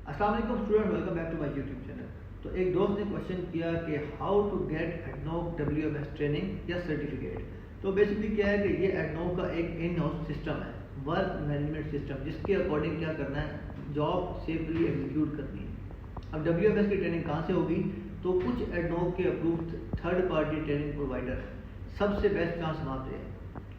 अस्सलाम वालेकुम student, welcome back to my YouTube channel. तो एक दोस्त ने क्वेश्चन किया कि how to get ADNOC WMS training या सर्टिफिकेट। तो बेसिकली क्या है कि ये एडनोक का एक इन हाउस सिस्टम है, वर्क मैनेजमेंट सिस्टम, जिसके अकॉर्डिंग क्या करना है, जॉब सेफली एग्जीक्यूट करनी है। अब WMS की ट्रेनिंग कहाँ से होगी? तो कुछ एडनोक के approved third party training provider सबसे बेस्ट चांस वहाँ पे है।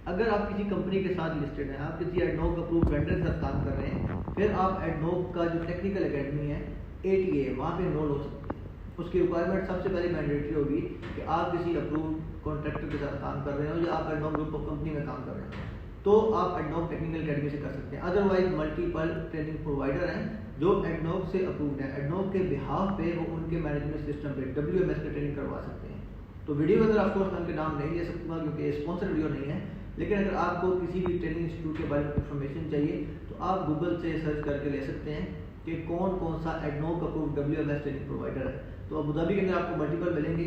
अगर आप किसी कंपनी के साथ लिस्टेड हैं, आप किसी एडनोक अप्रूव्ड वेंडर के साथ काम कर रहे हैं, फिर आप एडनोक का जो टेक्निकल एकेडमी है ATA वहाँ पे एनरोल हो सकते हैं। उसकी रिक्वायरमेंट सबसे पहले मैंडेटरी होगी कि आप किसी अप्रूव्ड कॉन्ट्रैक्टर के साथ काम कर रहे हो या आप एडनोक ग्रुप ऑफ कंपनी में काम कर रहे हो, तो आप एडनोक टेक्निकल एकेडमी से कर सकते हैं। अदरवाइज मल्टीपल ट्रेनिंग प्रोवाइडर हैं जो एडनोक से अप्रूव्ड है, एडनोक के बिहाफ पे वो उनके मैनेजमेंट सिस्टम पे WMS की ट्रेनिंग करवा सकते हैं। तो वीडियो में अगर आपको उनके नाम नहीं ले सकता क्योंकि स्पॉन्सर वीडियो नहीं है, लेकिन अगर आपको किसी भी ट्रेनिंग इंस्टीट्यूट के बारे में इन्फॉर्मेशन चाहिए तो आप गूगल से सर्च करके ले सकते हैं कि कौन कौन सा ADNOC approved WMS training provider है। तो अबू धाबी के अंदर आपको मल्टीपल मिलेंगे।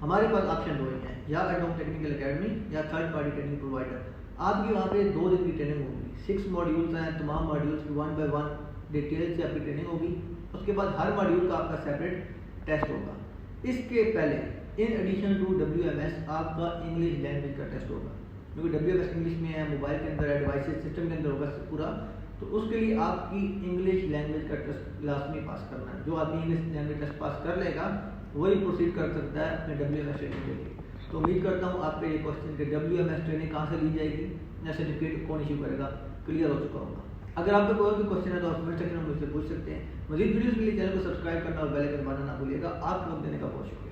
हमारे पास ऑप्शन दो ही हैं, या एडनोक टेक्निकल एकेडमी या थर्ड पार्टी ट्रेनिंग प्रोवाइडर। आपकी वहाँ पे 2 दिन की ट्रेनिंग होगी, 6 मॉड्यूल्स हैं, तमाम मॉड्यूल्स की 1 बाय 1 डिटेल से आपकी ट्रेनिंग होगी। उसके बाद हर मॉड्यूल का आपका सेपरेट टेस्ट होगा। इसके पहले इन एडिशन टू WMS आपका इंग्लिश लैंग्वेज का टेस्ट होगा, क्योंकि WMS इंग्लिश में है, मोबाइल के अंदर है, डिवाइसेस सिस्टम के अंदर होगा पूरा। तो उसके लिए आपकी इंग्लिश लैंग्वेज का टेस्ट लाजमी पास करना है। जो आदमी इंग्लिश लैंग्वेज टेस्ट पास कर लेगा वही प्रोसीड कर सकता है अपने WMS ट्रेनिंग के लिए। तो उम्मीद करता हूँ आपके ये क्वेश्चन कि WMS ट्रेनिंग कहाँ से ली जाएगी या सर्टिफिकेट कौन इशू करेगा क्लियर हो चुका होगा। अगर आपका कोई भी क्वेश्चन है तो आप कमेंट सेक्शन में मुझसे पूछ सकते हैं। मजीद वीडियोस के लिए चैनल को सब्सक्राइब करना और बेल आइकन दबाना ना भूलिएगा। आप लोग देने का बहुत शुक्रिया।